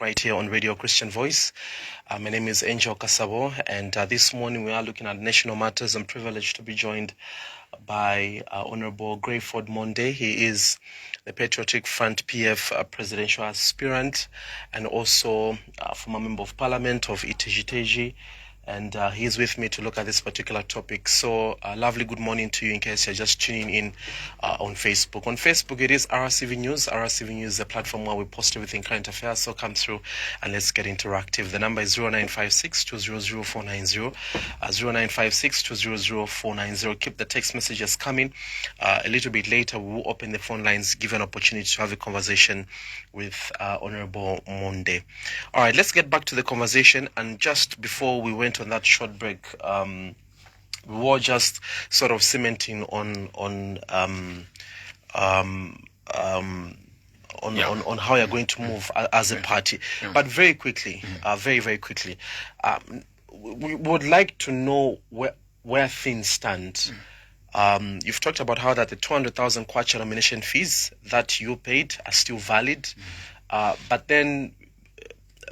right here on Radio Christian Voice. My name is Angel Kasabo, and this morning we are looking at national matters. I'm privileged to be joined by Honorable Greyford Monde. He is the Patriotic Front PF presidential aspirant and also former member of parliament of Itejiteji. And he's with me to look at this particular topic. So, lovely good morning to you in case you're just tuning in on Facebook. On Facebook, it is RCV News. RCV News is a platform where we post everything current affairs. So come through and let's get interactive. The number is 0956-200-490, 0956-200-490. Keep the text messages coming. A little bit later, we will open the phone lines, give an opportunity to have a conversation with Honorable Monde. All right, let's get back to the conversation. And just before we went on that short break, we were just sort of cementing on how you're going to move as a party. But very quickly, very quickly, we would like to know where things stand. You've talked about how that the 200,000 kwacha nomination fees that you paid are still valid, but then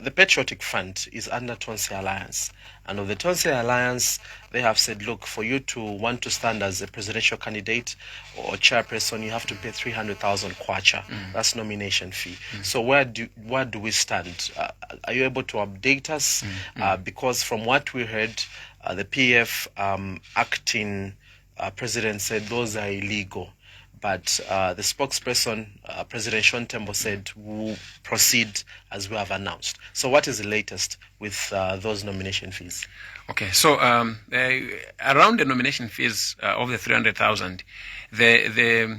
the Patriotic Front is under Tonse Alliance. And of the Tonse Alliance, they have said, look, for you to want to stand as a presidential candidate or chairperson, you have to pay 300,000 kwacha. That's nomination fee. So where do we stand? Are you able to update us? Because from what we heard, the PF acting president said those are illegal. But the spokesperson, President Sean Tembo, said we'll proceed as we have announced. So what is the latest with those nomination fees? Okay, so around the nomination fees of the 300,000, there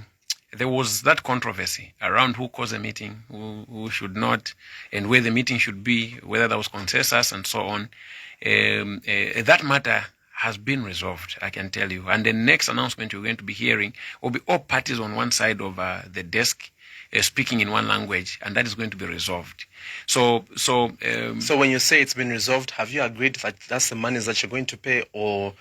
was that controversy around who calls a meeting, who should not, and where the meeting should be, whether there was consensus and so on. That matter has been resolved, I can tell you. And the next announcement you're going to be hearing will be all parties on one side of the desk speaking in one language, and that is going to be resolved. So when you say it's been resolved, have you agreed that that's the money that you're going to pay, or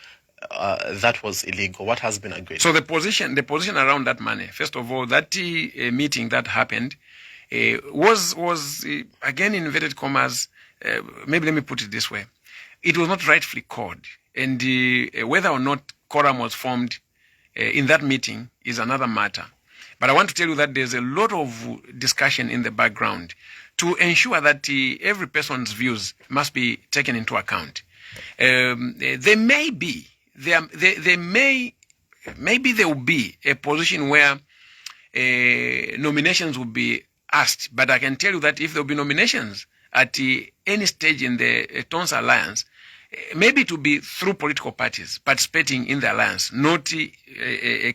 that was illegal? What has been agreed? So the position around that money, first of all, that meeting that happened was again, in inverted commas, maybe let me put it this way. It was not rightfully called. And whether or not quorum was formed in that meeting is another matter. But I want to tell you that there's a lot of discussion in the background to ensure that every person's views must be taken into account. Maybe there will be a position where nominations will be asked. But I can tell you that if there will be nominations at any stage in the Tonse Alliance, maybe it will be through political parties participating in the alliance, not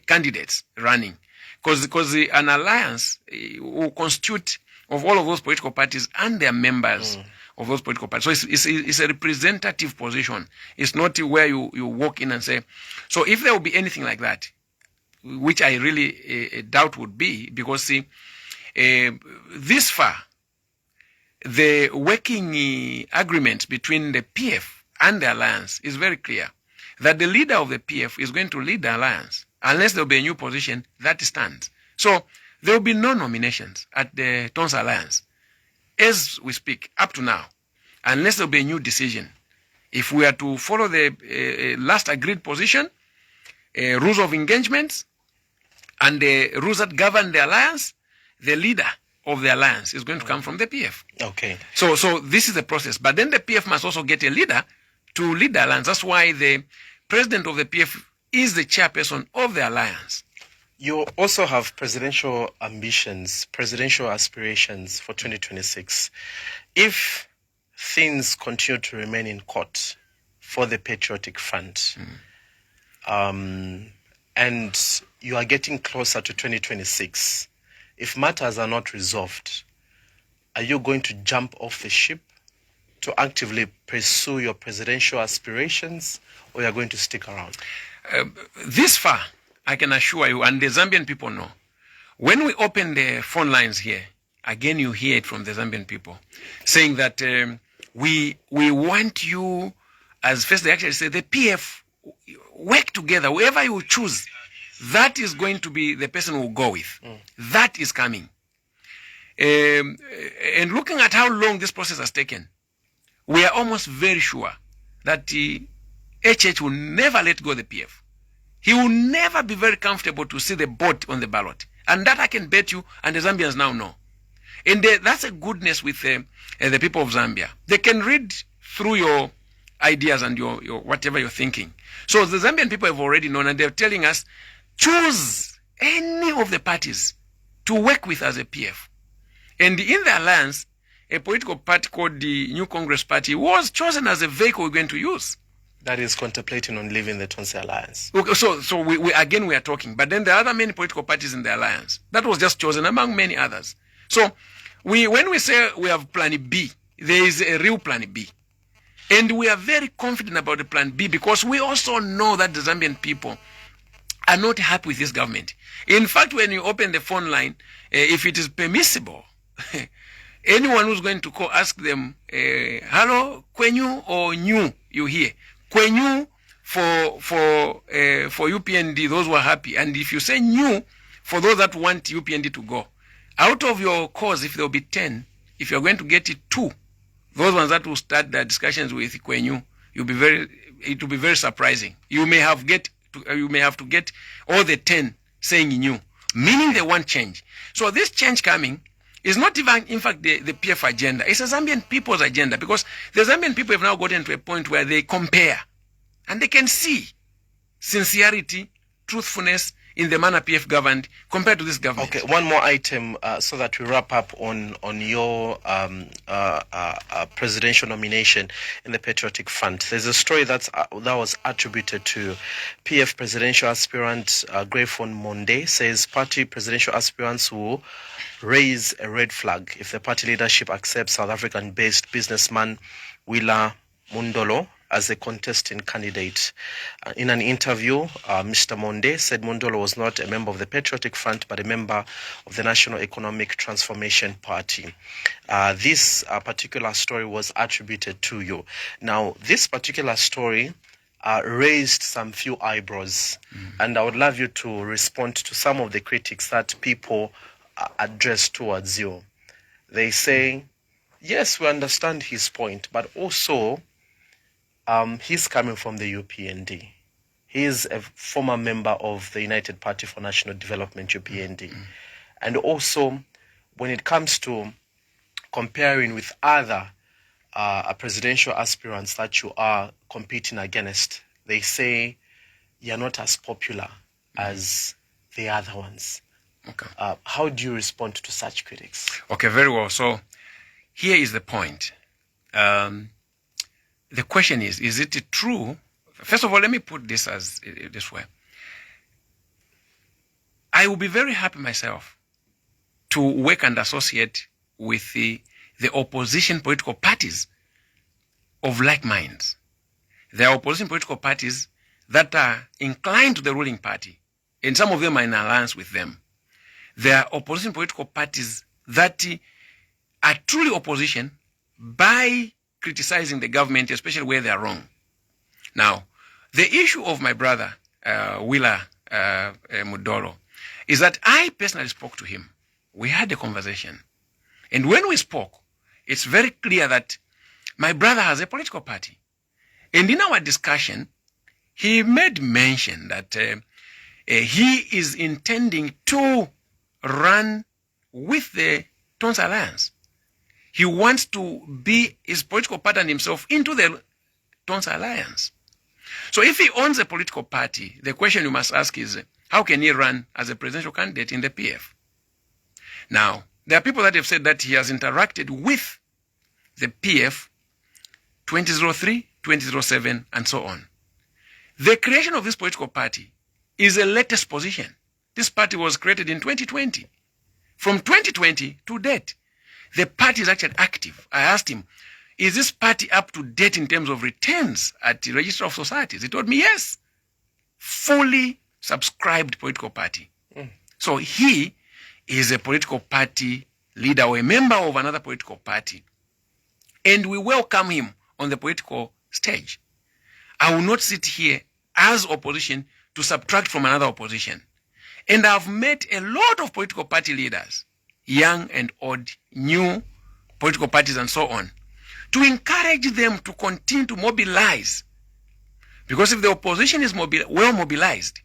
candidates running. Because an alliance will constitute of all of those political parties and their members of those political parties. So it's a representative position. It's not where you walk in and say. So if there will be anything like that, which I really doubt would be, because this far, the working agreement between the PF and the alliance is very clear that the leader of the PF is going to lead the alliance unless there will be a new position that stands. So there will be no nominations at the Tonse Alliance as we speak up to now, unless there will be a new decision. If we are to follow the last agreed position, rules of engagement, and the rules that govern the alliance, the leader of the alliance is going to come from the PF. Okay. So this is the process. But then the PF must also get a leader to lead the alliance. That's why the president of the PF is the chairperson of the alliance. You also have presidential ambitions, presidential aspirations for 2026. If things continue to remain in court for the Patriotic Front, and you are getting closer to 2026, if matters are not resolved, are you going to jump off the ship to actively pursue your presidential aspirations, or you're going to stick around? This far, I can assure you, and the Zambian people know, when we open the phone lines here, again you hear it from the Zambian people, saying that we want you, as first they actually say, the PF, work together, whoever you choose, that is going to be the person we'll go with. That is coming. And looking at how long this process has taken, we are almost very sure that the HH will never let go of the PF. He will never be very comfortable to see the boat on the ballot. And that I can bet you, and the Zambians now know. And that's a goodness with the people of Zambia. They can read through your ideas and your whatever you're thinking. So the Zambian people have already known, and they're telling us, choose any of the parties to work with as a PF. And in the alliance, a political party called the New Congress Party was chosen as a vehicle we're going to use. That is contemplating on leaving the Tonse Alliance. Okay, so we are talking. But then there are other many political parties in the alliance. That was just chosen among many others. So when we say we have plan B, there is a real plan B. And we are very confident about the plan B because we also know that the Zambian people are not happy with this government. In fact, when you open the phone line, if it is permissible, anyone who's going to call, ask them, hello, Kwenyu or New, you hear. Kwenyu for UPND, those who are happy. And if you say New, for those that want UPND to go. Out of your cause, if there will be 10, if you're going to get it 2, those ones that will start the discussions with Kwenyu, it will be very surprising. You may have to get all the 10 saying New, meaning they want change. So this change coming is not even, in fact, the PF agenda. It's a Zambian people's agenda because the Zambian people have now gotten to a point where they compare and they can see sincerity, truthfulness in the manner PF governed compared to this government. Okay, one more item so that we wrap up on your presidential nomination in the Patriotic Front. There's a story that was attributed to PF presidential aspirant Greyford Monde. Says party presidential aspirants will raise a red flag if the party leadership accepts South African-based businessman Willa Mundolo as a contesting candidate. In an interview, Mr. Monde said Mundolo was not a member of the Patriotic Front, but a member of the National Economic Transformation Party. This particular story was attributed to you. Now, this particular story raised some few eyebrows, and I would love you to respond to some of the critics that people address towards you. They say, yes, we understand his point, but also he's coming from the UPND. He is a former member of the United Party for National Development, UPND. And also, when it comes to comparing with other presidential aspirants that you are competing against, they say you're not as popular as the other ones. Okay. How do you respond to such critics? Okay, very well. So here is the point. The question is it true? First of all, let me put this this way. I will be very happy myself to work and associate with the opposition political parties of like minds. There are opposition political parties that are inclined to the ruling party, and some of them are in alliance with them. There are opposition political parties that are truly opposition by criticizing the government, especially where they are wrong. Now, the issue of my brother, Willa Mundolo, is that I personally spoke to him. We had a conversation. And when we spoke, it's very clear that my brother has a political party. And in our discussion, he made mention that he is intending to run with the Tonse Alliance. He wants to be his political party and himself into the Tonse Alliance. So if he owns a political party, the question you must ask is, how can he run as a presidential candidate in the PF? Now, there are people that have said that he has interacted with the PF 2003, 2007, and so on. The creation of this political party is a latest position. This party was created in 2020. From 2020 to date, the party is actually active. I asked him, is this party up to date in terms of returns at the Register of Societies? He told me, yes. Fully subscribed political party. So he is a political party leader or a member of another political party. And we welcome him on the political stage. I will not sit here as opposition to subtract from another opposition. And I've met a lot of political party leaders young and old, new political parties and so on, to encourage them to continue to mobilize. Because if the opposition is well mobilized,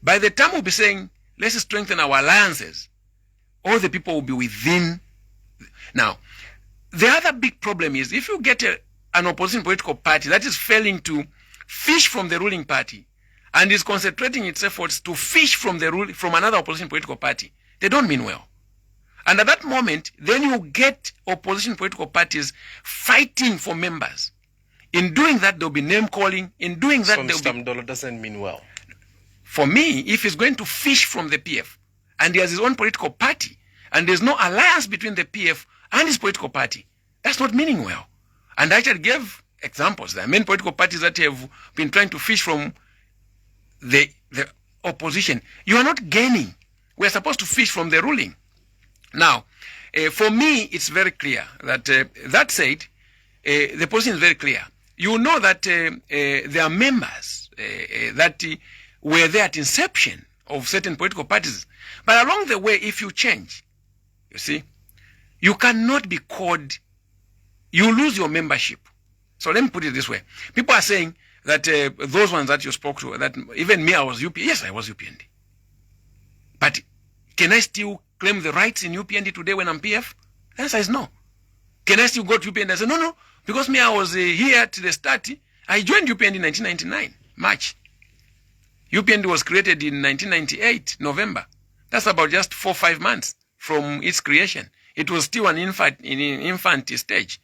by the time we'll be saying, let's strengthen our alliances, all the people will be within. Now, the other big problem is if you get an opposition political party that is failing to fish from the ruling party and is concentrating its efforts to fish from another opposition political party, they don't mean well. And at that moment, then you get opposition political parties fighting for members. In doing that, there'll be name calling. In doing that, so Mr. Mdolo doesn't mean well. For me, if he's going to fish from the PF and he has his own political party and there's no alliance between the PF and his political party, that's not meaning well. And I actually gave examples. There are many political parties that have been trying to fish from the opposition. You are not gaining. We're supposed to fish from the ruling. Now, for me, it's very clear that, that said, the position is very clear. You know that there are members that were there at inception of certain political parties. But along the way, if you change, you see, you cannot be called, you lose your membership. So let me put it this way. People are saying that those ones that you spoke to, that even me, I was UPND. Yes, I was UPND. But can I still claim the rights in UPND today when I'm PF? The answer is no. Can I still go to UPND and say, no, because me, I was here at the start. I joined UPND in 1999, March. UPND was created in 1998, November. That's about just 4 or 5 months from its creation. It was still an infant stage.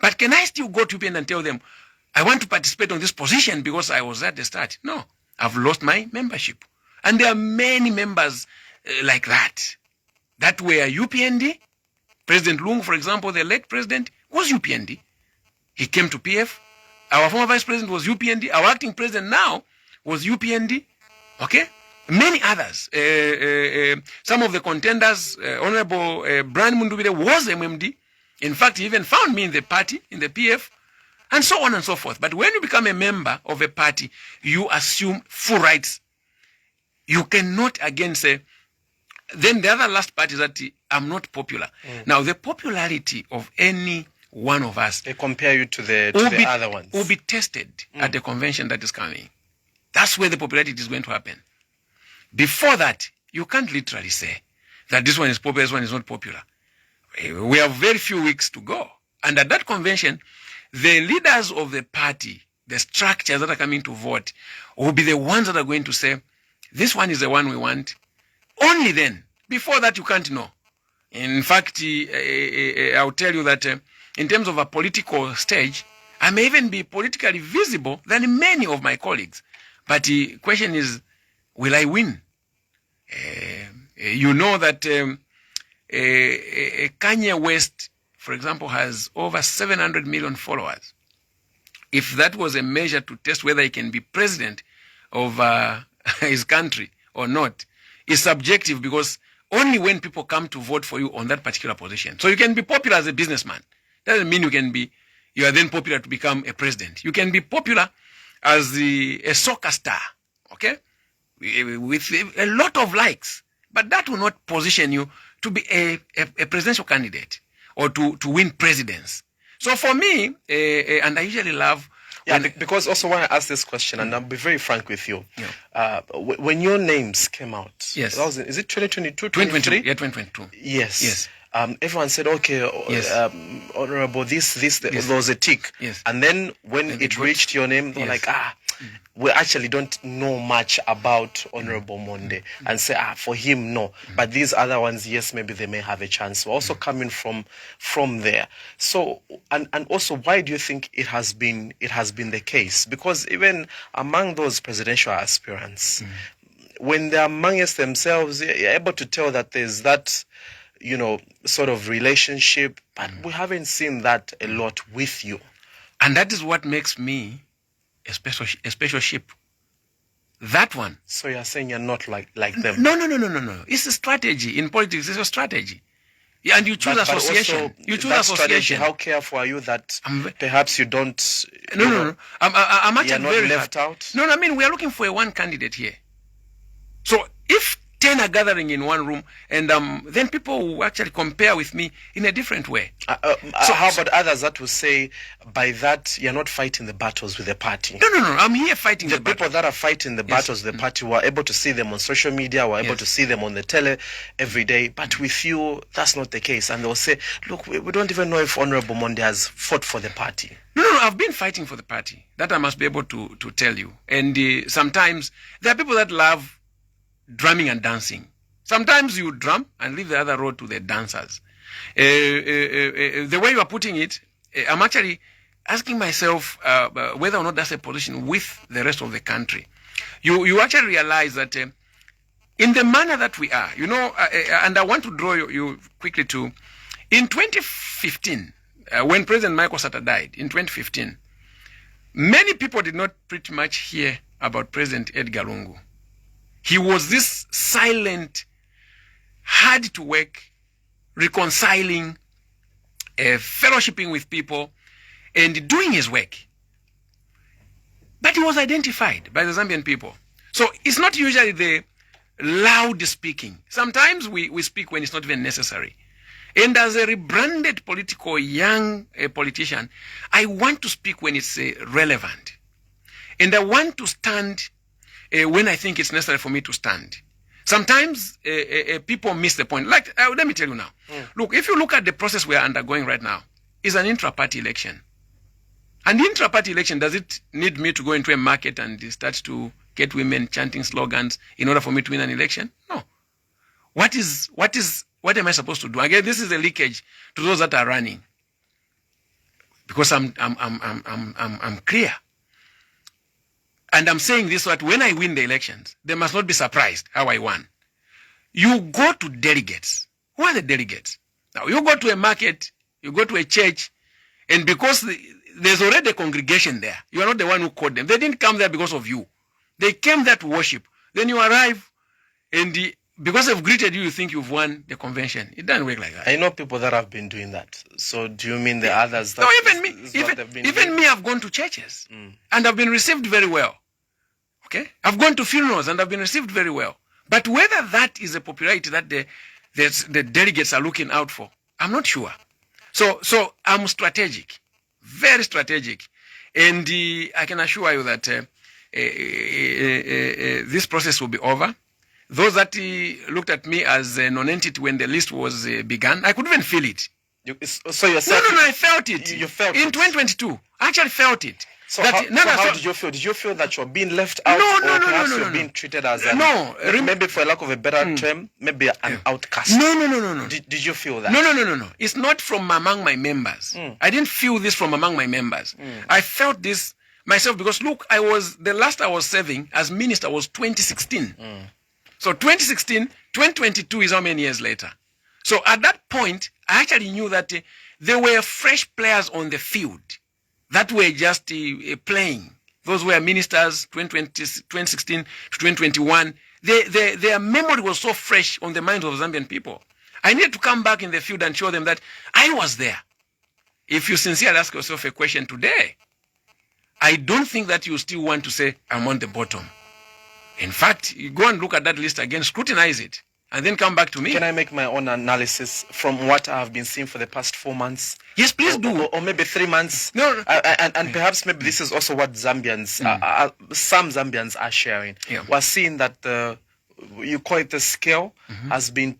But can I still go to UPND and tell them, I want to participate on this position because I was at the start? No, I've lost my membership. And there are many members like that were UPND. President Lungu, for example, the late president, was UPND. He came to PF. Our former vice president was UPND. Our acting president now was UPND. Okay? Many others. Some of the contenders, Honorable Brian Mundubire was MMD. In fact, he even found me in the party, in the PF, and so on and so forth. But when you become a member of a party, you assume full rights. You cannot again say, then the other last part is that I'm not popular. Now, the popularity of any one of us, they compare you to the other ones, will be tested at the convention that is coming. That's where the popularity is going to happen. Before that, you can't literally say that this one is popular, this one is not popular. We have very few weeks to go. And at that convention, the leaders of the party, the structures that are coming to vote, will be the ones that are going to say, this one is the one we want. Only then. Before that, you can't know. In fact, I'll tell you that in terms of a political stage, I may even be politically visible than many of my colleagues. But the question is, will I win? You know that Kanye West, for example, has over 700 million followers. If that was a measure to test whether he can be president of his country or not, is subjective, because only when people come to vote for you on that particular position. So you can be popular as a businessman. Doesn't mean you are then popular to become a president. You can be popular as a soccer star, okay, with a lot of likes, but that will not position you to be a presidential candidate or to win presidents. So for me, and I usually love... Yeah, because also when I ask this question, and I'll be very frank with you, when your names came out, yes, is it 2022, 2023? Yeah, 2022. Yes. Everyone said, okay, yes, Honorable, this, yes, there was a tick. Yes. And then when it reached your name, they were like, we actually don't know much about Honorable Monde, and say, for him, no. But these other ones, yes, maybe they may have a chance. So also coming from there. So, and also, why do you think it has been the case? Because even among those presidential aspirants, when they're amongst themselves, you're able to tell that there's that, sort of relationship, but we haven't seen that a lot with you. And that is what makes me a special ship. That one. So you're saying you're not like them? No. It's a strategy. In politics, it's a strategy. Yeah, and you choose association. You choose association. Strategy, how careful are you that perhaps you don't... No. I'm actually you're not very left out? No, I mean, we are looking for a one candidate here. So if 10 are gathering in one room, and then people will actually compare with me in a different way. So how about others that will say, by that, you're not fighting the battles with the party? No. I'm here fighting the people that are fighting the battles with the party, were able to see them on social media, were able to see them on the tele every day. But with you, that's not the case. And they'll say, look, we don't even know if Honorable Monde has fought for the party. No, I've been fighting for the party. That I must be able to tell you. And sometimes there are people that love drumming and dancing. Sometimes you drum and leave the other road to the dancers. The way you are putting it, I'm actually asking myself whether or not that's a position with the rest of the country. You actually realize that in the manner that we are, and I want to draw you quickly to, in 2015, when President Michael Sata died, in 2015, many people did not pretty much hear about President Edgar Lungu. He was this silent, hard to work, reconciling, fellowshipping with people, and doing his work. But he was identified by the Zambian people. So it's not usually the loud speaking. Sometimes we speak when it's not even necessary. And as a rebranded young politician, I want to speak when it's relevant. And I want to stand when I think it's necessary for me to stand. Sometimes people miss the point. Like, let me tell you now. Look, if you look at the process we are undergoing right now, it's an intra-party election. And the intra-party election, does it need me to go into a market and start to get women chanting slogans in order for me to win an election? No. What am I supposed to do? Again, this is a leakage to those that are running. Because I'm clear. And I'm saying this, that when I win the elections, they must not be surprised how I won. You go to delegates. Who are the delegates? Now, you go to a market, you go to a church, and because there's already a congregation there, you are not the one who called them. They didn't come there because of you. They came there to worship. Then you arrive, and because they've greeted you, you think you've won the convention. It doesn't work like that. I know people that have been doing that. So do you mean the others? That no, even me. Even me, I've gone to churches and I've been received very well. Okay, I've gone to funerals and I've been received very well. But whether that is a popularity that the delegates are looking out for, I'm not sure. So I'm strategic, very strategic, and I can assure you that this process will be over. Those that looked at me as a non-entity when the list was begun, I could even feel it. So yourself? No, I felt it. You felt in it? 2022. I actually felt it. So how did you feel? Did you feel that you're being left out? No, you're being treated as maybe for lack of a better term, maybe an outcast? No. Did you feel that? No. It's not from among my members. I didn't feel this from among my members. I felt this myself because, look, the last I was serving as minister was 2016. So 2016, 2022 is how many years later? So at that point, I actually knew that there were fresh players on the field that were just playing. Those were ministers, 2016 to 2021. Their memory was so fresh on the minds of Zambian people. I needed to come back in the field and show them that I was there. If you sincerely ask yourself a question today, I don't think that you still want to say, I'm on the bottom. In fact, you go and look at that list again, scrutinize it, and then come back to me. Can I make my own analysis from what I have been seeing for the past 4 months? Yes, please do. Or maybe 3 months. No. And perhaps maybe this is also what Zambians, some Zambians are sharing. Yeah. We're seeing that you call it the scale, has been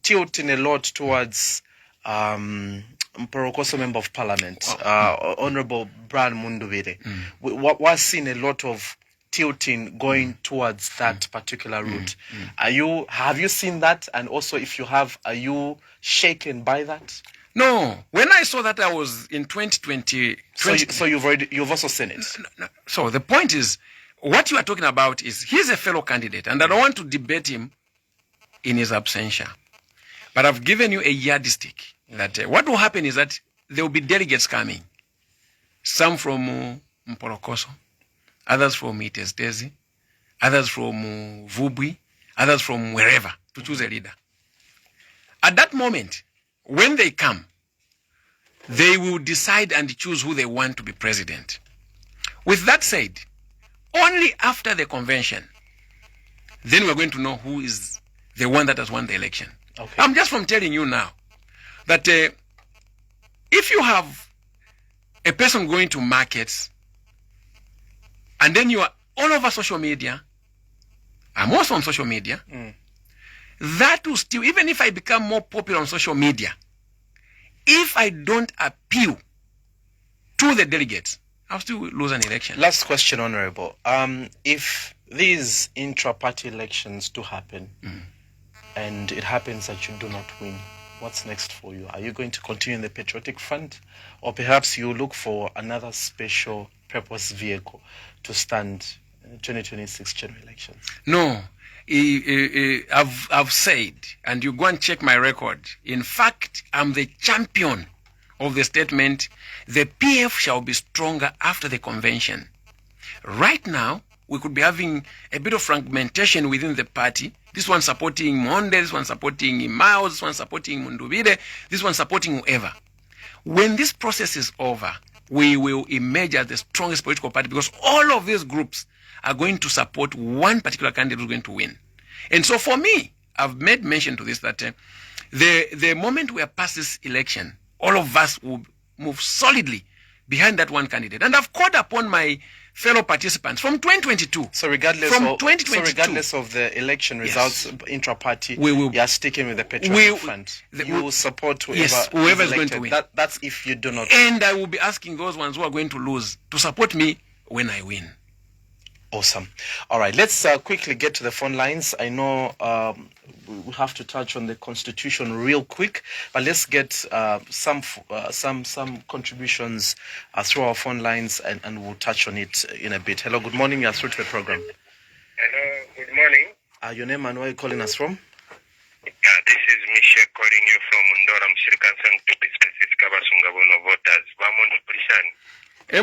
tilting a lot towards Mporokoso Member of Parliament, Honorable Brian Munduvire. We're seeing a lot of tilting going towards that particular route. Have you seen that? And also, if you have, are you shaken by that? No. When I saw that, I was in 2020. So you've also seen it. No. So the point is, what you are talking about is he's a fellow candidate, and I don't want to debate him in his absentia. But I've given you a yardstick that what will happen is that there will be delegates coming, some from Mporokoso, others from Itestezi, others from Vubwi, others from wherever, to choose a leader. At that moment, when they come, they will decide and choose who they want to be president. With that said, only after the convention, then we're going to know who is the one that has won the election. Okay. I'm just from telling you now that if you have a person going to markets and then you are all over social media, I'm also on social media, that will still, even if I become more popular on social media, if I don't appeal to the delegates, I'll still lose an election. Last question, Honorable. If these intra-party elections do happen, and it happens that you do not win, what's next for you? Are you going to continue in the Patriotic Front, or perhaps you look for another special purpose vehicle to stand in the 2026 general elections? No. I've said, and you go and check my record. In fact, I'm the champion of the statement, the PF shall be stronger after the convention. Right now, we could be having a bit of fragmentation within the party. This one supporting Monde, this one supporting Miles, this one supporting Mundubide, this one supporting whoever. When this process is over, we will emerge as the strongest political party, because all of these groups are going to support one particular candidate who's going to win. And so for me, I've made mention to this, that the moment we are past this election, all of us will move solidly behind that one candidate. And I've called upon my fellow participants from 2022. So regardless of the election results, intra-party, you are sticking with the Patriotic Front. You will support whoever is going to win. That's if you do not. And I will be asking those ones who are going to lose to support me when I win. Awesome. All right, let's quickly get to the phone lines. I know we have to touch on the Constitution real quick, but let's get some contributions through our phone lines, and we'll touch on it in a bit. Hello, good morning. You're through to the program. Hello, good morning. Your name and where are you calling us from? Yeah, this is Michelle calling you from Ndora Mshirikansan, to be specific about Sungabono voters. Vamondo Polishani.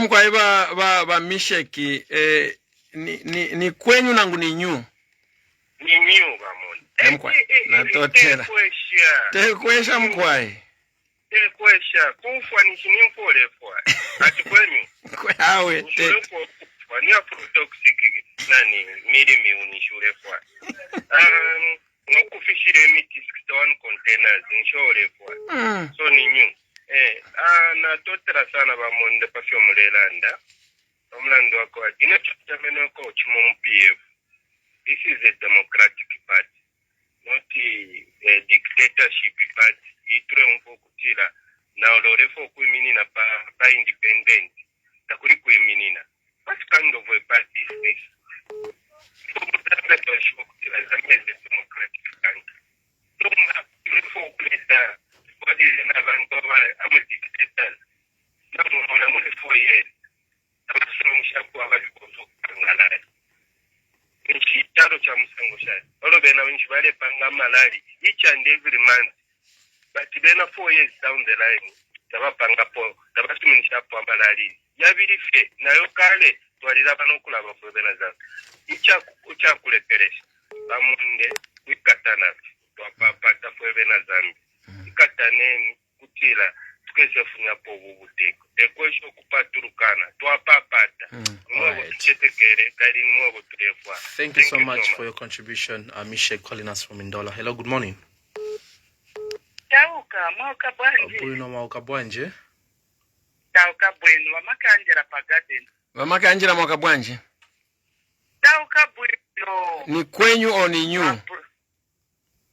Mkwaiba ba Misheki ni kwenyu nangu ni nyu. Ni nyu Vamondo. Mkwai. Natotera. Tekwesha mkwai. Tekwesha. Kufwa ni chinimfole fwa. Ati kwenyu. Kwehawe. Fwa ni afrotoxic nani milimi unishure fwa. Ngokufishire emiti 61 containers nshore fwa. So ni nyu. Natotera sana Vamondo pasio mulelanda. Omulando wako ina chutameno ko chimo PF. This is a democratic party, not a dictatorship party. Iture kutila na olorefo kuiminina pa independent. Takuri kuiminina. What kind of a party is this? Democratic country. No, what is I'm a dictator. No, I'm only 4 years. Nchitaro cha musango shari. Olo bena winchibale panga malari each and every month. But bena 4 years down the line, tabapanga po, tabasuminisha po malari. Yabiri fe, na yokale, tuwalila banokula bafo bena zang. Icha kuleperesha. Bamunde, wikatana, tuwapapata fo bena zambi. Ikataneni, kutila, tukese funya po bubuteko. Tekwesho kupaturukana, tuwapapata. Thank you so much for your contribution, Michelle calling us from Ndola. Hello, good morning. Tauka mwaka bwanje. Bruno mwaka bwanje. Tauka bwenu wamakanjira pa garden. Wamakanjira mwaka bwanje. Tauka bwenu. Ni kwenyu o ni nyu?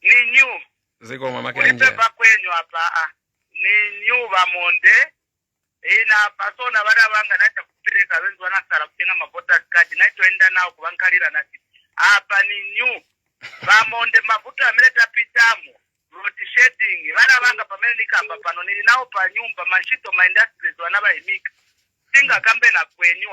Ni nyu. Ziko wamakanjira. Ulipepa kwenyu hapa. Ni nyu Vamonde. Ina pasona bana banga naita kupeleka wenzi wanasala kutenga mavota card naitoenda nao kubankalira nati hapa ni nyu Vamonde mavuta ameleta pitamu road shedding bana banga pamene nikamba pano nili nao pa nyumba mashito ma industries wanaba imika singa kambe na kwenyu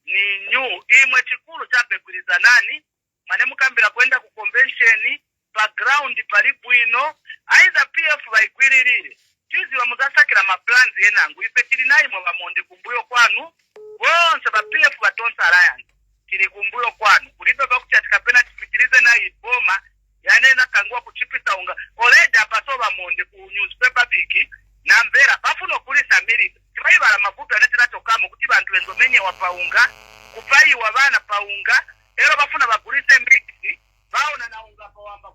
ni nyu imwe chikulu chape kuliza nani mane mukambira kwenda ku convention pa ground pali bwino aiza PF baigwiririre Juzi wa muzasakira maplans yenangu ipetiri nayi mwa Vamonde kumbuyo kwanu wonse ba PF batonsa alliance kiri kumbuyo kwanu kulipe bakuchatika penalty fikirize nayi boma yanena kangwa kuchipita unga already apaso Vamonde ku newspaper biki na mbera bafuno kulisa milita tibaibala mavuto anetera tokamo kuti bantu wenzo menye wapaunga kupai wabana paunga ero bafuna bagulise mbiki baona na unga pa wamba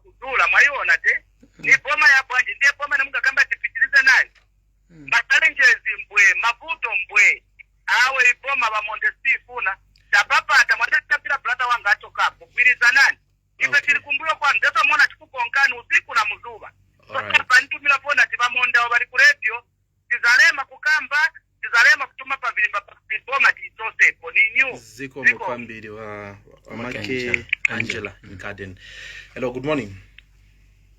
soma bamonde sifuna tapapata mwatatapira brother wanga atokapo kwiriza nani ife tiri kumbuyo kwa ndeto mona tikukonkani usiku na muzuba papa ntumira pona tibamonda bali ku radio tizalema kukamba tizalema kutuma pavilimba pipoma titosepo ni new ziko mkwambiri wa Make Angela in Garden. Hello, good morning.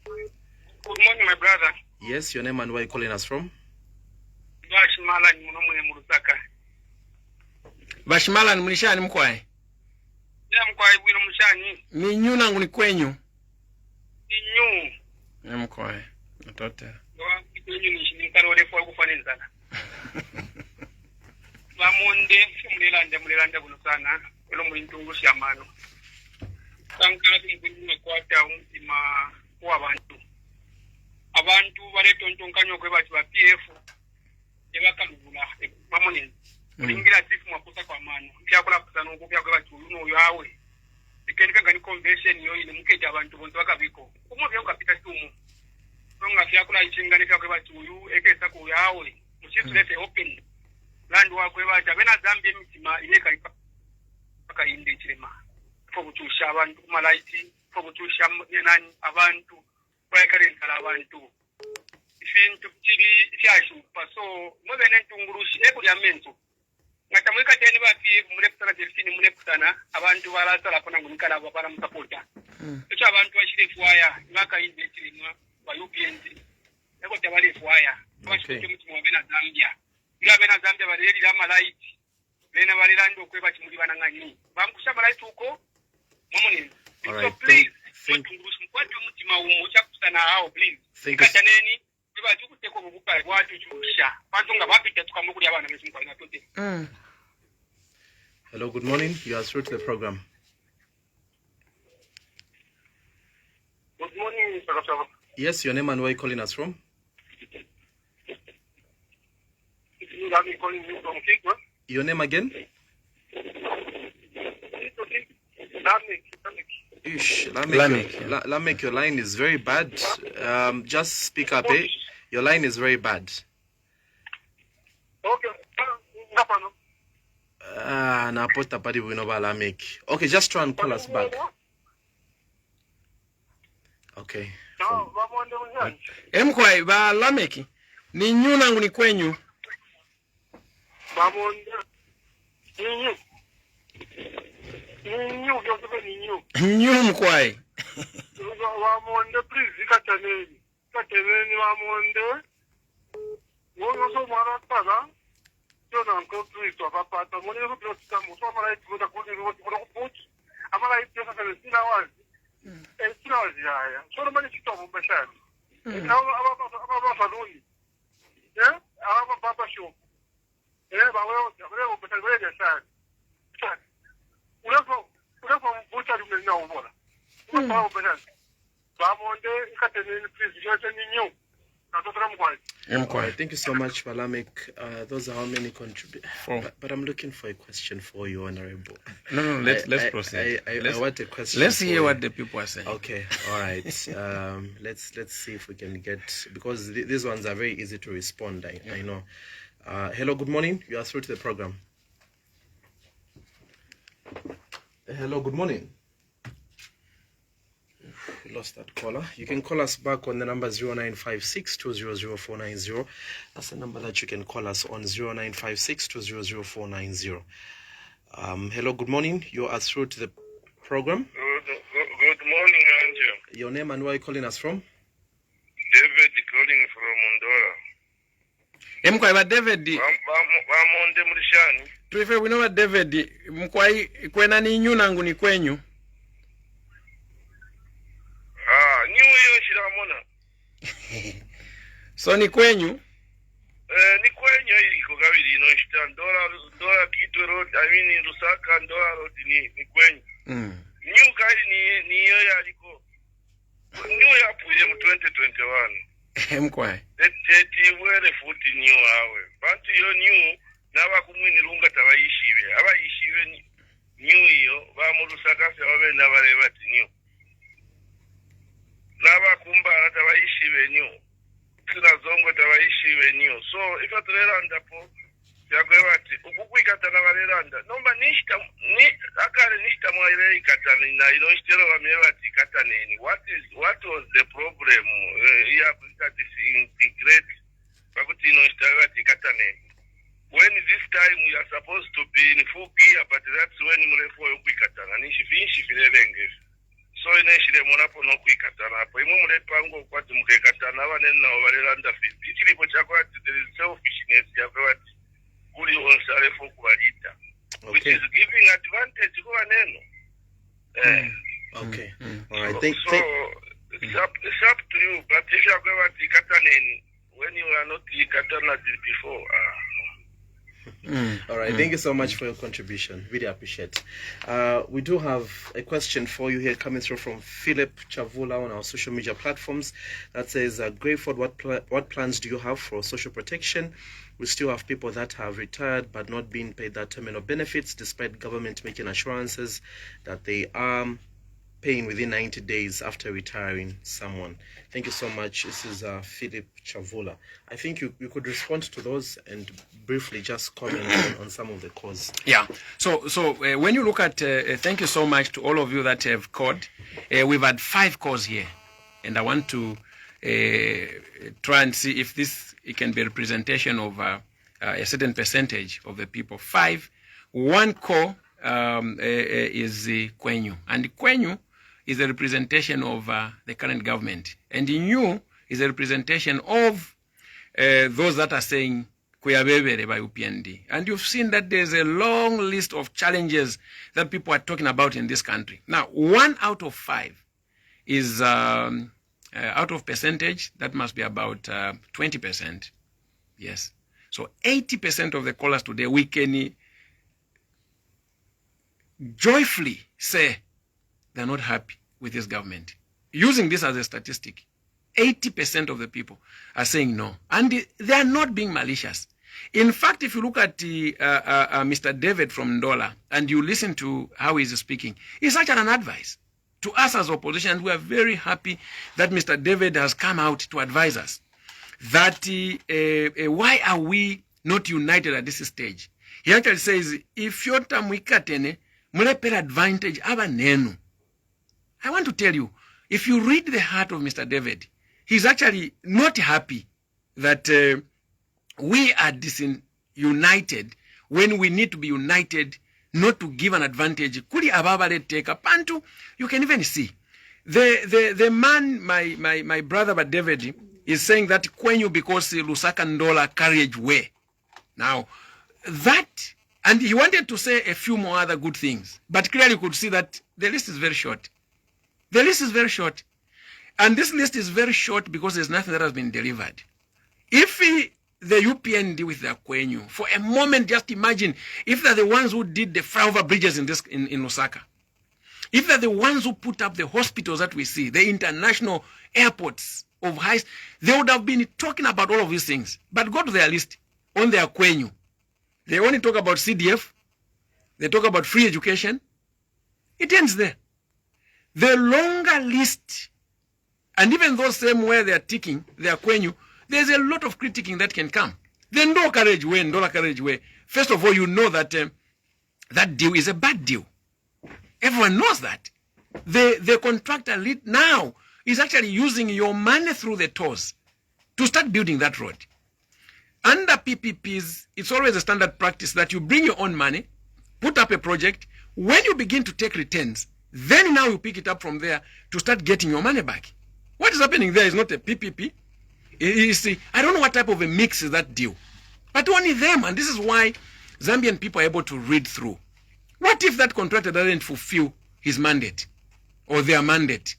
Good morning, my brother. Yes, your name and where you calling us from? Bashimala ni munomwe mu Lusaka. Bashimala ni mulishani mkwae? Ya mkwae bwino mushani. Ni nyu nangu ni kwenyu? Ni nyu. Ya mkwae. Natote. Wa kwenyu ni shinikaro olefu wa kufanya sana. Bamonde mulelanda buno sana. Elo mulintungu shamano. Sankala kumbunyuma kwata umutima kwa abantu baletontonkanyo kwe bati ba PF ebakalubula bamonene kulingira tifu mwakusa kwa mano byakola kusana okubya kwe bati uno yawe ikenika ngani convention yo ine mukeja abantu bonto bakabiko kumo byo kapita tumu nonga fyakola ichinganika kwe bati uyu ekesa ku yawe muchisu lete open land wa kwe bati abena Zambia mitima ile kalipa paka inde chilema fo kutusha abantu kumalaiti fo kutusha nani abantu kwaikarenga abantu ifintu kiri cyashu paso mubene ntungurushi ekulya menzo ngatamweka teni bafi mulekutana delfini mulekutana abantu balasala kona ngumikala bapala musapota echo abantu bashire fwaya ngaka inde chilimwa ba UPNZ eko tabale fwaya abashike mutima wabena Zambia ila bena Zambia baleri la malaiti bena balirando kweba chimuli banangani bamkusha malaiti uko momoni so please ntungurushi mkwatu mutima umucha kusana hao please kataneni biba tukuteko bubuka watu chusha kwanza bapita tukamukuli abana besimba ina tote. Hello, good morning. You are through to the program. Good morning, Mr. Kasaba. Yes, your name and where you calling us from? I'm calling you from Kikwa. Your name again? Lamek, your line is very bad. Just speak up, eh? Your line is very bad. Okay. Na posta padi winova Lamek. Okay, just try and call us back. Okay. Mkwae ba Lameki ni nyu nangu ni kwenyu? Bamonde. Nyu mkwae. Wamonde please kataneni. Kataneni wamonde. Wono so mara pada. Tona nko please wapata. Moni so please kamo so mara ituda kudi ro put. Amara itu sasa sina wazi. Sina wazi haya. So mani kitobo mbashani. Aba faluni. Aba baba show. Bawe mbashani sana. Ulepo mbuta lumena ubora. Ulepo mbashani. Bamonde kataneni please yote ni new. Thank you so much, Balamek. Those are how many contribute. But I'm looking for a question for you, Honorable. No, let's proceed. I want a question. Let's hear what the people are saying. Okay, all right. Let's see if we can get, because these ones are very easy to respond. I know. Hello, good morning. You are through to the program. Hello, good morning. We lost that caller. You can call us back on the number 0956-200-490. That's the number that you can call us on, 0956-200-490. Hello, good morning. You are through to the program. Good morning, Angel. Your name and where are you calling us from? David calling from Mondora. Mkwae David. Bamonde mulishani. Tuife winowa David. Mkwae kwena ni nyu nangu ni kwenyu? So ni kwenyu? Ni kwenyu iko kabiri no dola kitu road, in Lusaka dola road ni kwenyu. New kali ni yo yaliko. New ya puye mu 2021. Mkwae. Teti wele futi new awe. Bantu yo new naba kumwini lunga tabayishibe. Abayishibe new yo ba mu Lusaka se babe nabareba ti new. Naba kumbara tabayishibe new. Zongo tabayishibe new. So if aturera ndapo yakwevati ukukuikatana vareranda nomba akare nishtamwaire ikatana na inoshitero vamevati ikataneni what was the problem yakuikati integrate pakuti inoshita vati ikataneni when this time we are supposed to be in full gear but that's when murefo yokuikatana nishivirevenge so ineshiremona nokuikatana apo imwe murepango kwati mukaikatana vanenavo vareranda fizi ichiripo chakwati there is selfishness yakwevati kuri onsare for kuvalita which is giving advantage kuva neno Okay. All right. It's up to you, but if you are going to Kataneni when you are not Katana before. All right. Thank you so much for your contribution. Really appreciate. We do have a question for you here coming through from Philip Chavula on our social media platforms. That says, Greyford, what plans do you have for social protection? We still have people that have retired but not being paid their terminal benefits, despite government making assurances that they are paying within 90 days after retiring someone. Thank you so much. This is Philip Chavula. I think you could respond to those and briefly just comment on some of the cause. Yeah. So when you look at, thank you so much to all of you that have called. We've had 5 calls here, and I want to try and see if it can be a representation of a certain percentage of the people. 5. One call is Kwenyu, and Kwenyu is a representation of the current government, and Inyu is a representation of those that are saying Kuyabebere by UPND. And you've seen that there's a long list of challenges that people are talking about in this country. Now, 1 out of 5 is out of percentage, that must be about 20%. Yes. So 80% of the callers today, we can joyfully say they're not happy with this government. Using this as a statistic, 80% of the people are saying no. And they are not being malicious. In fact, if you look at Mr. David from Ndola and you listen to how he's speaking, it's actually an advice to us as opposition. And we are very happy that Mr. David has come out to advise us that why are we not united at this stage? He actually says, if you're tamwikatene, mulepera advantage aba nenu. I want to tell you, if you read the heart of Mr. David, he's actually not happy that we are disunited when we need to be united, not to give an advantage. Kuli ababale teka pantu, you can even see. The man, my brother but David, is saying that Kwenyu because Lusaka Ndola carriage way. Now, that, and he wanted to say a few more other good things, but clearly you could see that the list is very short. The list is very short. And this list is very short because there's nothing that has been delivered. If the UPND with their Kwenyu, for a moment, just imagine if they're the ones who did the flyover bridges in Osaka, if they're the ones who put up the hospitals that we see, the international airports of highs, they would have been talking about all of these things. But go to their list on their Kwenyu. They only talk about CDF. They talk about free education. It ends there. The longer list, and even those same where they are ticking, they are Kwenyu, there's a lot of critiquing that can come. The Ndola carriage way. First of all, you know that that deal is a bad deal. Everyone knows that. The contractor now is actually using your money through the tolls to start building that road. Under PPPs, it's always a standard practice that you bring your own money, put up a project. When you begin to take returns, then now you pick it up from there to start getting your money back. What is happening there is not a PPP. You see, I don't know what type of a mix is that deal. But only them, and this is why Zambian people are able to read through. What if that contractor doesn't fulfill his mandate or their mandate,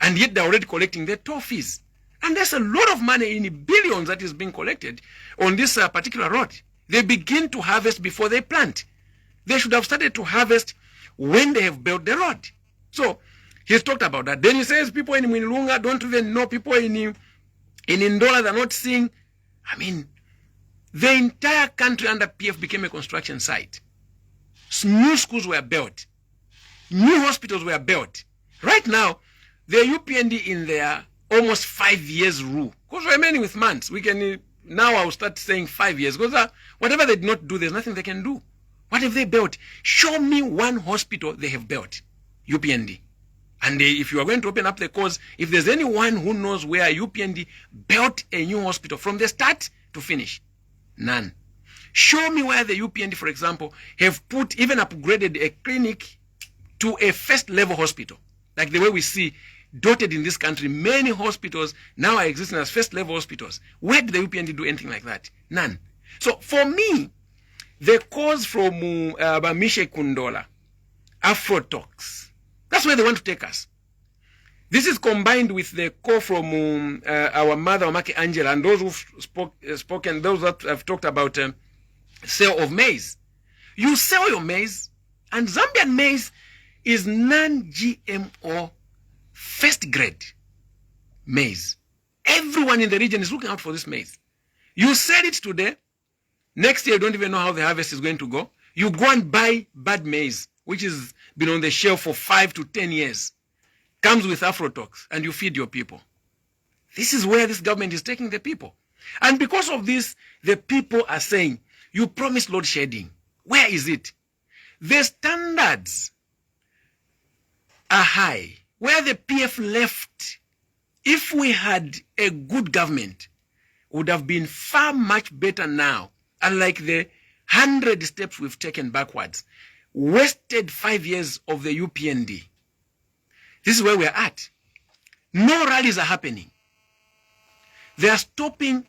and yet they're already collecting their toll fees? And there's a lot of money in billions that is being collected on this particular road. They begin to harvest before they plant. They should have started to harvest when they have built the road. So he's talked about that. Then he says people in Mwinilunga don't even know, people in Ndola, they're not seeing. I mean, the entire country under PF became a construction site. New schools were built. New hospitals were built. Right now, the UPND in their almost 5 years rule, because we're remaining with months, we can now I'll start saying 5 years, because whatever they did not do, there's nothing they can do. What have they built? Show me one hospital they have built, UPND. And if you are going to open up the cause, if there's anyone who knows where UPND built a new hospital from the start to finish, none. Show me where the UPND, for example, have even upgraded a clinic to a first-level hospital, like the way we see dotted in this country. Many hospitals now are existing as first-level hospitals. Where did the UPND do anything like that? None. So for me, the cause from Bamishe Kundola, Afrotalks, that's where they want to take us. This is combined with the call from our mother, Omake Angela, and those who've spoken, those that have talked about sale of maize. You sell your maize, and Zambian maize is non-GMO first grade maize. Everyone in the region is looking out for this maize. You sell it today, next year you don't even know how the harvest is going to go. You go and buy bad maize, which has been on the shelf for 5 to 10 years. Comes with Afrotalks, and you feed your people. This is where this government is taking the people. And because of this, the people are saying, you promised load shedding. Where is it? The standards are high. Where the PF left, if we had a good government, would have been far much better now. Unlike the 100 steps we've taken backwards. Wasted 5 years of the UPND. This is where we're at. No rallies are happening. They are stopping.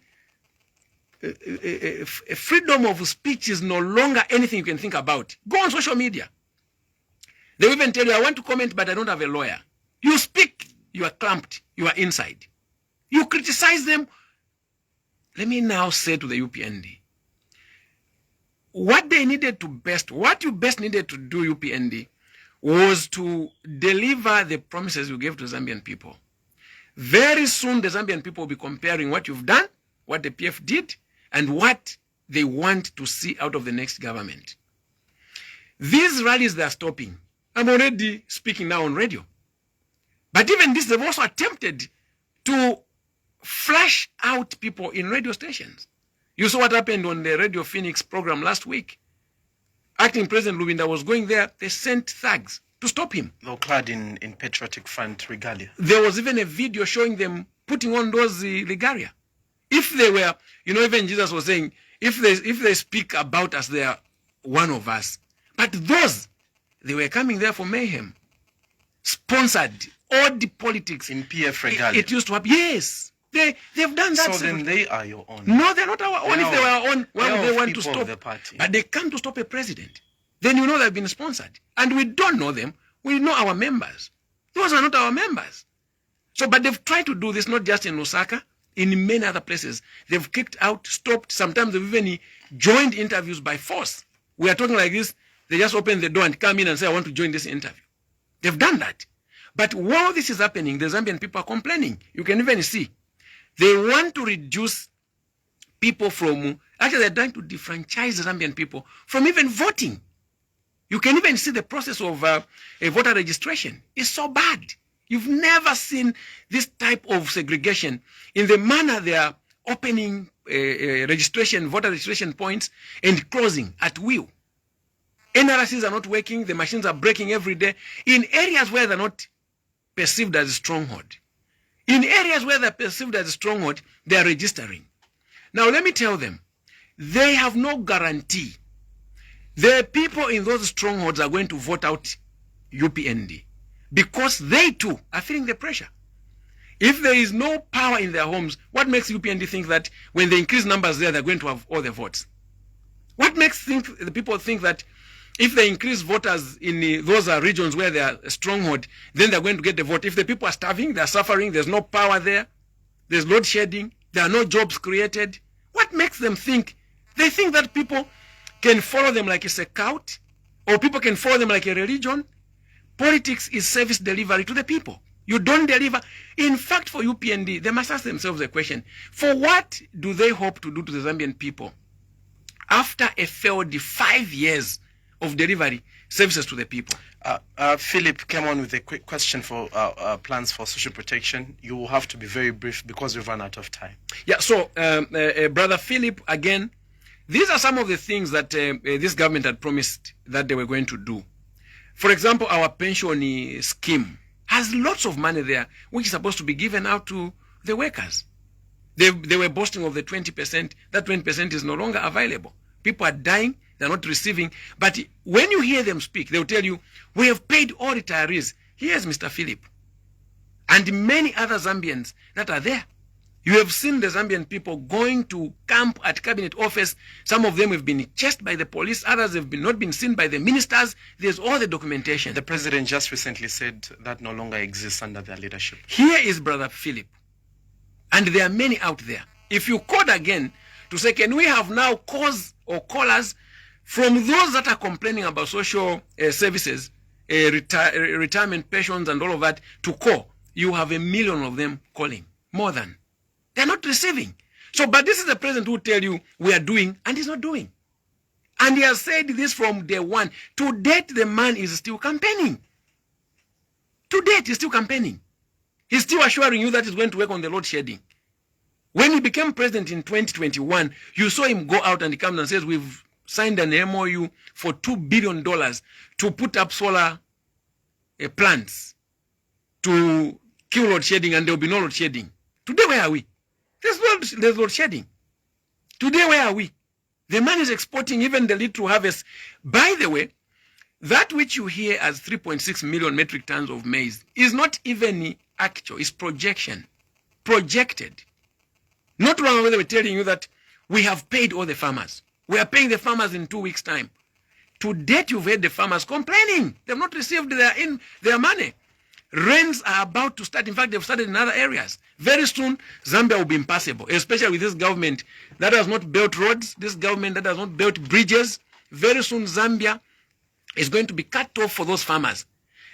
Freedom of speech is no longer anything you can think about. Go on social media. They will even tell you, I want to comment, but I don't have a lawyer. You speak, you are clamped, you are inside. You criticize them. Let me now say to the UPND, what you best needed to do, UPND, was to deliver the promises you gave to Zambian people. Very soon, the Zambian people will be comparing what you've done, what the PF did, and what they want to see out of the next government. These rallies they are stopping. I'm already speaking now on radio. But even this, they've also attempted to flash out people in radio stations. You saw what happened on the Radio Phoenix program last week. Acting President Lubinda was going there. They sent thugs to stop him. They were clad in Patriotic Front regalia. There was even a video showing them putting on those regalia. If they were, even Jesus was saying, if they speak about us, they are one of us. But those, they were coming there for mayhem. Sponsored. All the politics. In PF regalia. It used to happen. Yes. They've done that. So then they are your own. No, they're not our own. If they were our own, why would they want to stop? The party. But they come to stop a president. Then they've been sponsored. And we don't know them. We know our members. Those are not our members. So, but they've tried to do this not just in Lusaka, in many other places. They've kicked out, stopped. Sometimes they've even joined interviews by force. We are talking like this. They just open the door and come in and say, I want to join this interview. They've done that. But while this is happening, the Zambian people are complaining. You can even see. They want to reduce people from, actually they're trying to defranchise the Zambian people from even voting. You can even see the process of a voter registration. It's so bad. You've never seen this type of segregation in the manner they are opening voter registration points and closing at will. NRCs are not working. The machines are breaking every day in areas where they're not perceived as a stronghold. In areas where they're perceived as a stronghold, they are registering. Now, let me tell them, they have no guarantee. The people in those strongholds are going to vote out UPND because they too are feeling the pressure. If there is no power in their homes, what makes UPND think that when they increase numbers there, they're going to have all the votes? What makes the people think that if they increase voters in those regions where they are a stronghold, then they're going to get the vote? If the people are starving, they're suffering, there's no power there, there's load shedding, there are no jobs created, what makes them think? They think that people can follow them like it's a cult, or people can follow them like a religion. Politics is service delivery to the people. You don't deliver. In fact, for UPND, they must ask themselves a question. For what do they hope to do to the Zambian people after a failed 5 years of delivery services to the people. Philip came on with a quick question for plans for social protection. You will have to be very brief because we've run out of time. Yeah, so Brother Philip, again, these are some of the things that this government had promised that they were going to do. For example, our pension scheme has lots of money there, which is supposed to be given out to the workers. They were boasting of the 20%. That 20% is no longer available. People are dying. They're not receiving. But when you hear them speak, they'll tell you, we have paid all retirees. Here's Mr. Philip. And many other Zambians that are there. You have seen the Zambian people going to camp at cabinet office. Some of them have been chased by the police. Others have not been seen by the ministers. There's all the documentation. The president just recently said that no longer exists under their leadership. Here is Brother Philip. And there are many out there. If you called again to say, can we have now calls or callers from those that are complaining about social services, retirement pensions and all of that, to call, you have 1 million of them calling. More than. They're not receiving. So, but this is the president who will tell you we are doing, and he's not doing. And he has said this from day one. To date, the man is still campaigning. To date, he's still campaigning. He's still assuring you that he's going to work on the load shedding. When he became president in 2021, you saw him go out and he comes and says, we've signed an MOU for $2 billion to put up solar plants to kill load shedding, and there will be no load shedding. Today, where are we? There's load shedding. Today, where are we? The man is exporting even the little harvest. By the way, that which you hear as 3.6 million metric tons of maize is not even actual, it's projection. Projected. Not long ago, they were telling you that we have paid all the farmers. We are paying the farmers in 2 weeks' time. To date, you've heard the farmers complaining. They've not received their money. Rains are about to start. In fact, they've started in other areas. Very soon, Zambia will be impassable, especially with this government that has not built roads, this government that has not built bridges. Very soon, Zambia is going to be cut off for those farmers.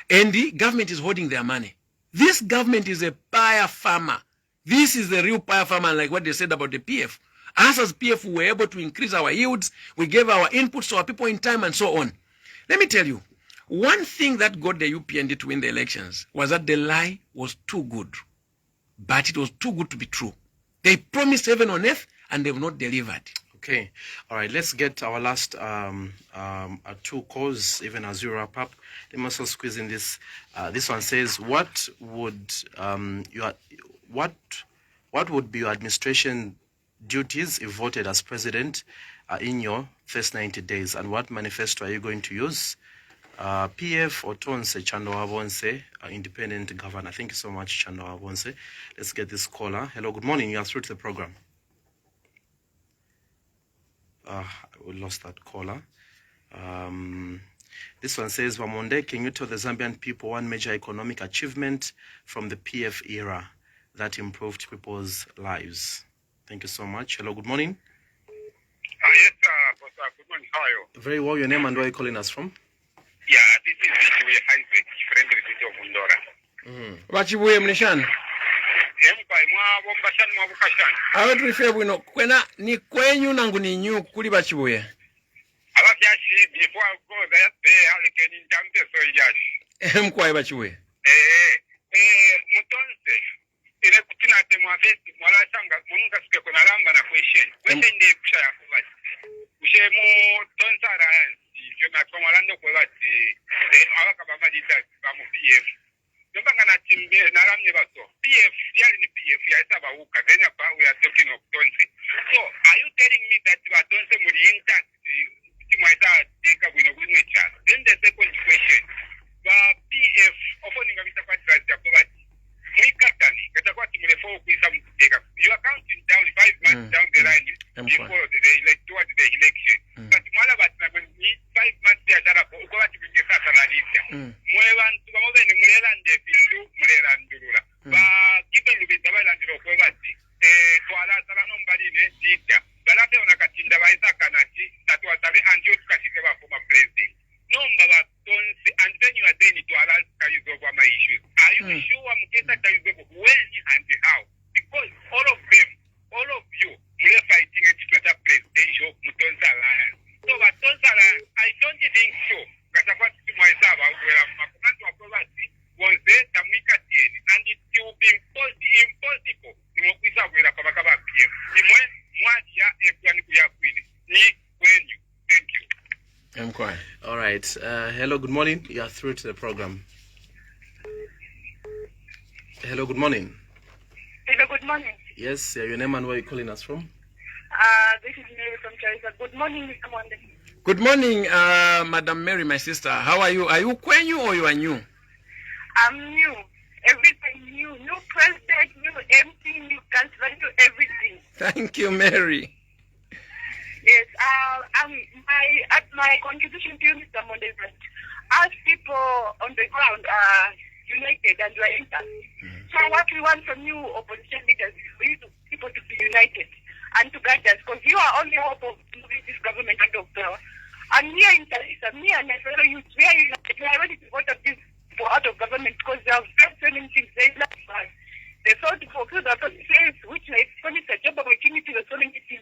And the government is holding their money. This government is a pie farmer. This is the real pie farmer, like what they said about the PF. Us as PF, we were able to increase our yields. We gave our inputs to our people in time and so on. Let me tell you, one thing that got the UPND to win the elections was that the lie was too good. But it was too good to be true. They promised heaven on earth and they've not delivered. Okay. All right. Let's get our last 2 calls, even as you wrap up. Let me also squeeze in this. This one says, what would be your administration duties if voted as president in your first 90 days? And what manifesto are you going to use? PF or Tonse Chando Wabonse, independent governor. Thank you so much, Chando Wabonse. Let's get this caller. Hello, good morning. You are through to the program. We lost that caller. This one says, Monde, can you tell the Zambian people one major economic achievement from the PF era that improved people's lives? Thank you so much. Hello, good morning. Yes, Pastor. Good morning. How are you? Very well. Your name and where are you calling us from? Yeah, this is Vicky Heinrich, friendly city of Mundora. Bachibuye mneshana. Awe tulife bwino kwena ni kwenyu nangu ni nyu kuli bachibuye. Abakyashi before I go there I can intermpe so yashi. Mkwaye bachibuye. Mutonse ile kutina te mwafesti mwala shanga munga sike kuna lamba na question ndiye kushaya kubati ushe mu tonsara je makoma lando kubati abaka bamadita ba mu PF ndombanga na timbe na ramye bato PF yali ni PF ya saba uka then we are talking of tonse. So are you telling me that you are tonse muri intact timwaita take up with a chance? Then the second question, ba PF ofoninga vita kwa trust ya kubati mwikatani katakuwa timulefo kuisa mkuteka. You are counting down 5 months down the line before towards the election. But mwala batina ni 5 months ya sharapo uko wati kungesa salalisia. Mwewa ntuba mwebe ni mwela nje pindu mwela ndurula. Ba kipe lubita wala ndiro kwa wati tuwala salano mbaline jita. Balate onakatinda waisa kanati I'm quiet. All right. Hello, good morning. You are through to the program. Hello, good morning. Hello, good morning. Yes, your name and where you're calling us from? This is Mary from Charissa. Good morning, Mr. Monde. Good morning, Madam Mary, my sister. How are you? Are you Kwenyu or you are new? I'm new. Everything new. New president, new MC, new councillor, new everything. Thank you, Mary. Yes. My contribution to you, Mr. Monde, is that as people on the ground are united and we are intact. So what we want from you opposition leaders is for you people to be united and to guide us, because you are only hope of moving this government out of power. And here in Charissa, me and my fellow youth, we are united. We are ready to vote these people out of government because they have done so many things. They love us. They thought to fulfill the policies, which may promise a job opportunity, the so many things.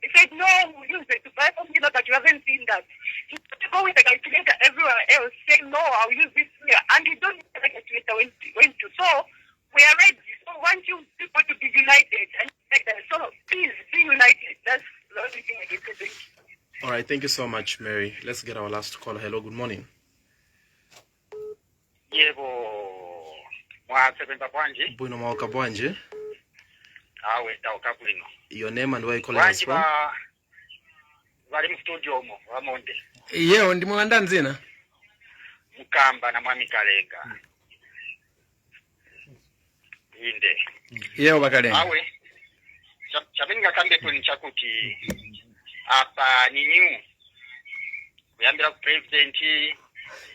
They said, no, we'll use it to buy something that you haven't seen that. You have to go with a calculator everywhere else, saying, no, I'll use this here. And you don't use the calculator when to. So, we are ready. So, we want you people to be united. And so, please, be united. That's the only thing I can say. All right, thank you so much, Mary. Let's get our last call. Hello, good morning. Yebo mwasebenza bwanje Bwino mawaka bwanje. awe tauka kulino Your name and where you calling us from? Bali mu studio mo wa Monde. Yeo ndi mwanda nzina. Mukamba na mwami Kalenga. Inde. Yeo bakalenga. Awe chabenga kambe kuni chakuti apa ni new. Kuyambira ku president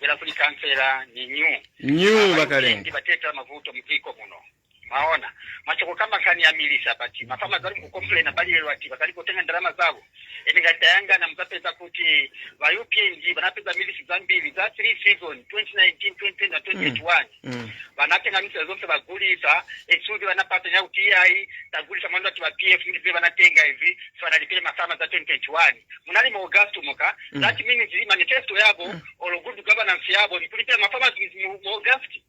bila kuli kansela ni new. New bakalenga. Ndi bateta mavuto mkiko muno. Maona machoko kama kani amilisha bati mafama zali ku complain bali lelo ati bakali kotenga ndarama zabo eningatayanga na mzapeza kuti ba UPNG banapeza milisi za mbili za 3 season 2019 2020 na 2021 banatenga milisi zonse bagulisa exudi banapata nya UTI tagulisa mando ati ba PF ndi banatenga hivi fana lipele mafama za 2021 munali mo August moka that means manifesto yabo or good governance yabo ni kulipela mafama mu August.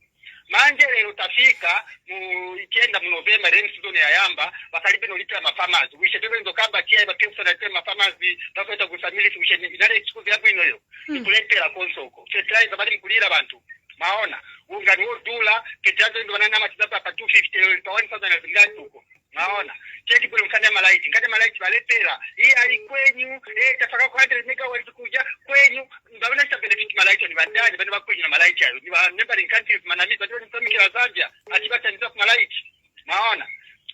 Manje lero tafika mu ikienda mu November rain season ya yamba bakalipe no lipia mafarmers wishebebe ndo kamba kia ba pesa na tema farmers bakweta kusamili wisheni inale excuse yabo inoyo ikuletera konsoko fertilizer bali mkulira abantu maona unga ni $1 ketazo ndo banana matizapa pa 250 pa 1000 zingati huko maona cheki bure mkanya malaiti baletera hii alikwenyu tafaka kwa 100 megawatts kuja kwenyu ndabona cha benefit malaiti ni bandani bado bakwenyu na malaiti hayo ni ba neighboring countries manami bado ni mtamikira Zambia atibata ndiza kwa malaiti maona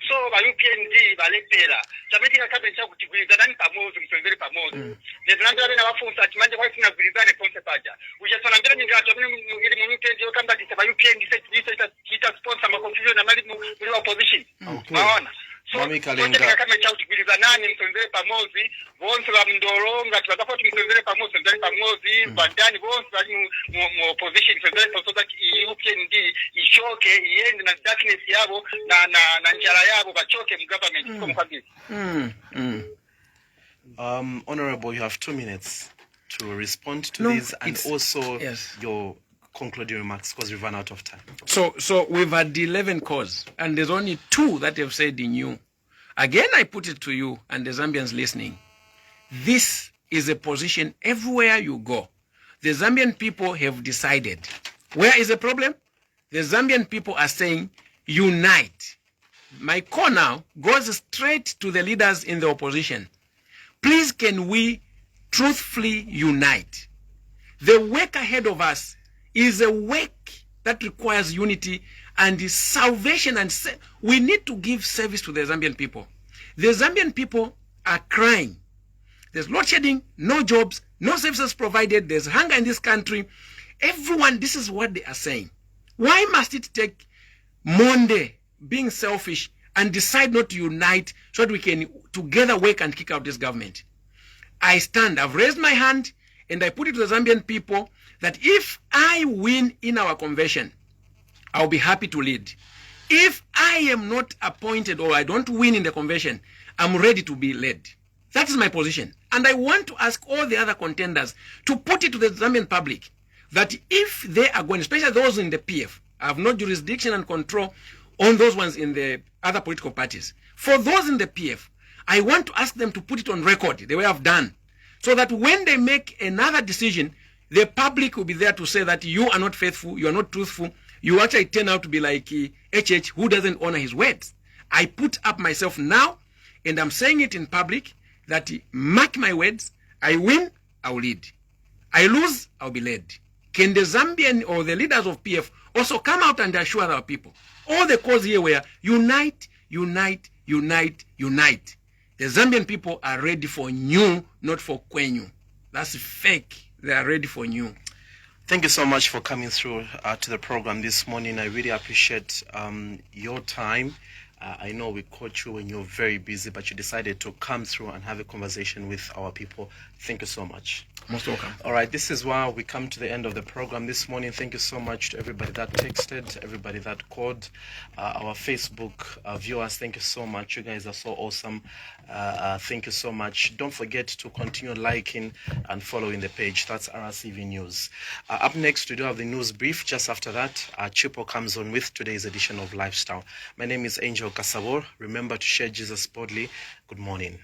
so ba UPND baletera chameti na kabe cha kutigwiza nani pamoja msongere pamoja nezanambira bena bafunza atimanje kwa sina gulizane konse paja ujasona mbira nyingato ili mu UPND okamba disa ba UPND kita sponsor ma confusion na mali mu opposition maona so Mami Kalenga kama cha kutigwiza nani msongere pamoja bonse ba mndolonga tutakuwa tumsongere pamoja ndani pamoja bandani bonse bali mu opposition so that UPND ishoke iende na darkness yabo na njala yabo bachoke mu government kwa mfadhili. Honorable, you have 2 minutes to respond to this and also your concluding remarks because we've run out of time. So we've had 11 calls and there's only 2 that have said in you. Again, I put it to you and the Zambians listening. This is a position everywhere you go. The Zambian people have decided. Where is the problem? The Zambian people are saying, unite. My call now goes straight to the leaders in the opposition. Please, can we truthfully unite? The work ahead of us is a work that requires unity and salvation. And we need to give service to the Zambian people. The Zambian people are crying. There's load shedding, no jobs, no services provided. There's hunger in this country. Everyone, this is what they are saying. Why must it take Monde being selfish and decide not to unite so that we can together work and kick out this government? I stand, I've raised my hand and I put it to the Zambian people that if I win in our convention, I'll be happy to lead. If I am not appointed or I don't win in the convention, I'm ready to be led. That is my position. And I want to ask all the other contenders to put it to the Zambian public that if they are going, especially those in the PF, I have no jurisdiction and control on those ones in the other political parties. For those in the PF, I want to ask them to put it on record the way I've done, so that when they make another decision, the public will be there to say that you are not faithful, you are not truthful, you actually turn out to be like HH, who doesn't honor his words. I put up myself now, and I'm saying it in public, that mark my words, I win, I'll lead. I lose, I'll be led. Can the Zambian or the leaders of PF also come out and assure our people? All the calls here were unite, unite, unite, unite. The Zambian people are ready for new, not for Kwenyu. That's fake. They are ready for new. Thank you so much for coming through to the program this morning. I really appreciate your time. I know we caught you when you're very busy, but you decided to come through and have a conversation with our people. Thank you so much. Most welcome. All right, this is why we come to the end of the program this morning. Thank you so much to everybody that texted, everybody that called, our Facebook viewers. Thank you so much. You guys are so awesome. Thank you so much. Don't forget to continue liking and following the page. That's RCV News. Up next, we do have the news brief. Just after that, Chipo comes on with today's edition of Lifestyle. My name is Angel Kasabor. Remember to share Jesus boldly. Good morning.